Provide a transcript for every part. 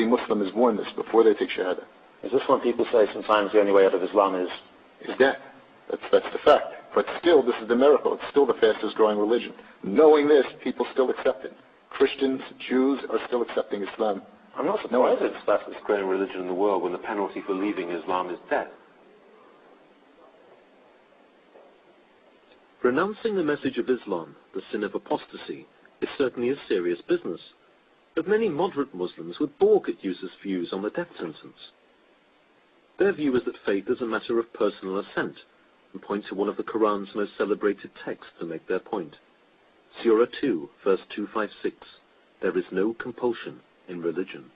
every Muslim is warned this before they take Shahada. Is this when people say sometimes the only way out of Islam is death? That's the fact. But still, this is the miracle. It's still the fastest growing religion. Knowing this, people still accept it. Christians, Jews are still accepting Islam. I'm not surprised it's the fastest growing religion in the world when the penalty for leaving Islam is death. Renouncing the message of Islam, the sin of apostasy, is certainly a serious business, but many moderate Muslims would balk at users' views on the death sentence. Their view is that faith is a matter of personal assent, and point to one of the Quran's most celebrated texts to make their point. Surah 2, verse 256, there is no compulsion in religion.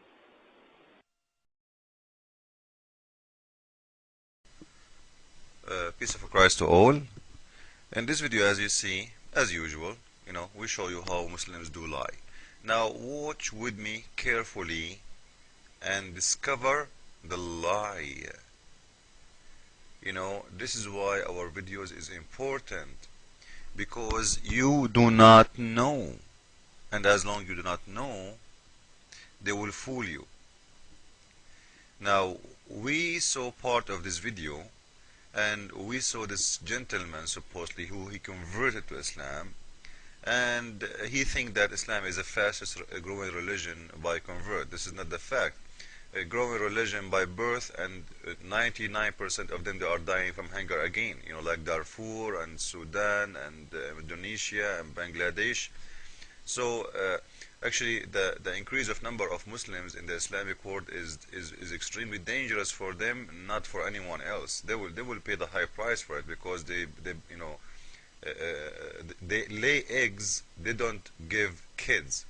Peace of Christ to all. In this video, as you see, as usual, we show you how Muslims do lie. Now watch with me carefully and discover the lie. This is why our videos is important, because you do not know, and as long as you do not know, they will fool you. Now we saw part of this video, and we saw this gentleman supposedly who he converted to Islam, and he thinks that Islam is the fastest growing religion by convert. This is not the fact. A growing religion by birth, and 99% of them, they are dying from hunger again, like Darfur and Sudan and Indonesia and Bangladesh. So actually the increase of number of Muslims in the Islamic world is extremely dangerous for them, not for anyone else. They will pay the high price for it, because they lay eggs, they don't give kids.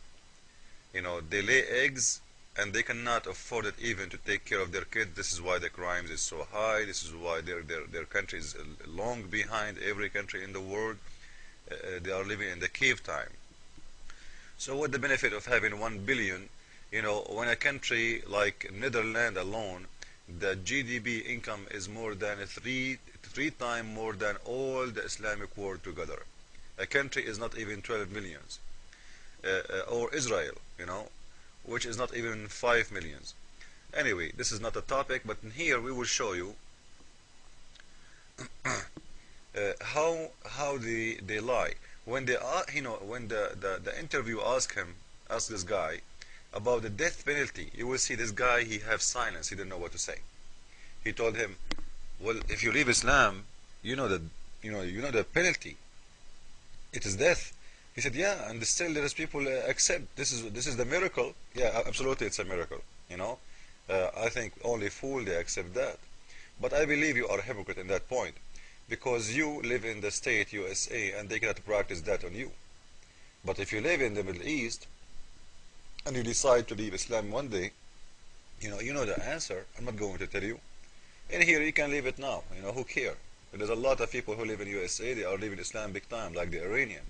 They lay eggs and they cannot afford it even to take care of their kids. This is why the crimes is so high. This is why their country is long behind every country in the world. They are living in the cave time. So what the benefit of having 1 billion, when a country like Netherlands alone, the GDP income is more than three times more than all the Islamic world together. A country is not even 12 millions. Or Israel, which is not even 5 millions. Anyway, this is not a topic, but in here we will show you how they lie. When they are, when the interview asked this guy about the death penalty, you will see this guy, he have silence, he didn't know what to say. He told him, well, if you leave Islam, you know the penalty. It is death. He said, yeah, and still there is people accept. This is the miracle. Yeah, absolutely, it's a miracle. I think only fool they accept that. But I believe you are a hypocrite in that point, because you live in the state USA and they cannot practice that on you. But if you live in the Middle East and you decide to leave Islam one day, you know the answer. I'm not going to tell you. In here you can leave it now. Who cares? There's a lot of people who live in USA, they are leaving Islam big time, like the Iranian.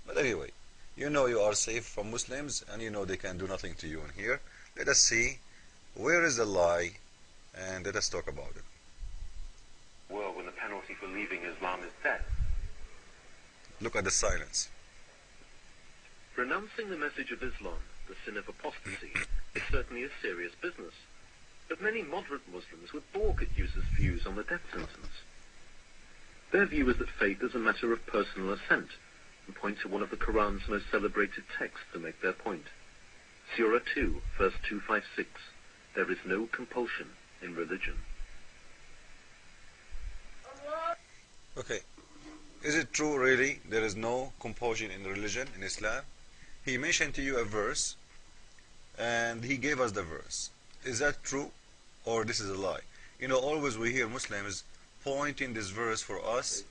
But anyway, you are safe from Muslims, and they can do nothing to you in here. Let us see where is the lie, and let us talk about it. Well, when the penalty for leaving Islam is death. Look at the silence. Renouncing the message of Islam, the sin of apostasy, is certainly a serious business, but many moderate Muslims would balk at users' views on the death sentence. Their view is that faith is a matter of personal assent, and point to one of the Quran's most celebrated texts to make their point. Surah 2, verse 256, there is no compulsion in religion. Okay, is it true really there is no compulsion in religion, in Islam? He mentioned to you a verse, and he gave us the verse. Is that true, or this is a lie? Always we hear Muslims pointing this verse for us,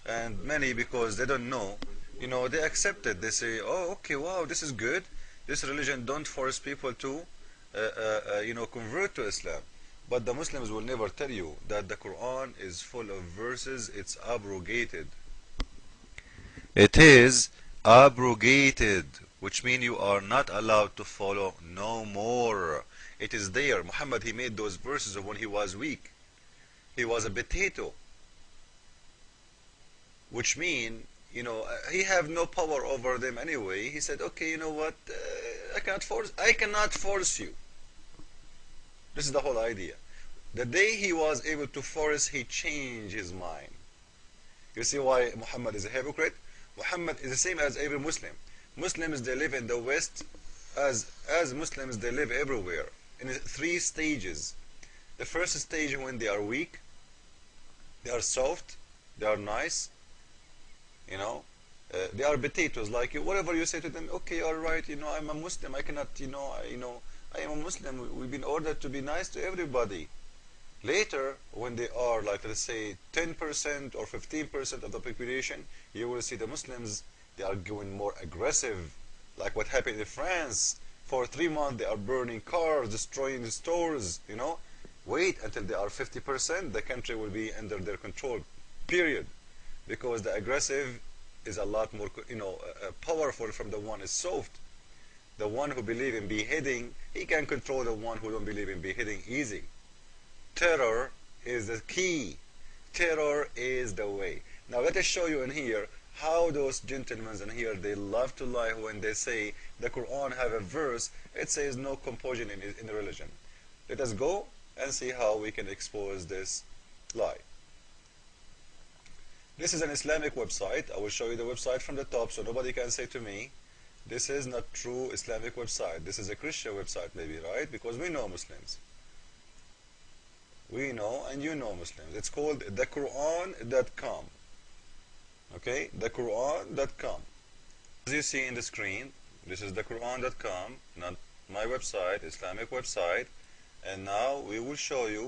and many, because they don't know, they accept it. They say, oh, okay, wow, this is good. This religion don't force people to, convert to Islam. But the Muslims will never tell you that the Quran is full of verses, it's abrogated. It is abrogated, which means you are not allowed to follow no more. It is there. Muhammad, he made those verses when he was weak. He was a potato. Which means, he have no power over them anyway. He said, okay, you know what, I cannot force you. This is the whole idea. The day he was able to force, he changed his mind. You see why Muhammad is a hypocrite? Muhammad is the same as every Muslim. Muslims, they live in the West as Muslims, they live everywhere in 3 stages. The first stage, when they are weak, they are soft, they are nice, you know, they are potatoes, like whatever you say to them, okay, all right, you know, I'm a Muslim, I cannot, I am a Muslim, we've been ordered to be nice to everybody. Later, when they are, like, let's say 10% or 15% of the population, you will see the Muslims, they are going more aggressive, like what happened in France. For 3 months they are burning cars, destroying the stores, you know. Wait until they are 50%, the country will be under their control, period. Because the aggressive is a lot more, powerful from the one is soft. The one who believes in beheading, he can control the one who don't believe in beheading easy. Terror is the key. Terror is the way. Now let us show you in here how those gentlemen in here, they love to lie when they say the Quran have a verse, it says no compulsion in the religion. Let us go and see how we can expose this lie. This is an Islamic website. I will show you the website from the top so nobody can say to me, this is not true Islamic website. This is a Christian website maybe, right? Because we know Muslims. We know and you know Muslims. It's called thequran.com. Okay, thequran.com. As you see in the screen, this is thequran.com, not my website, Islamic website. And now we will show you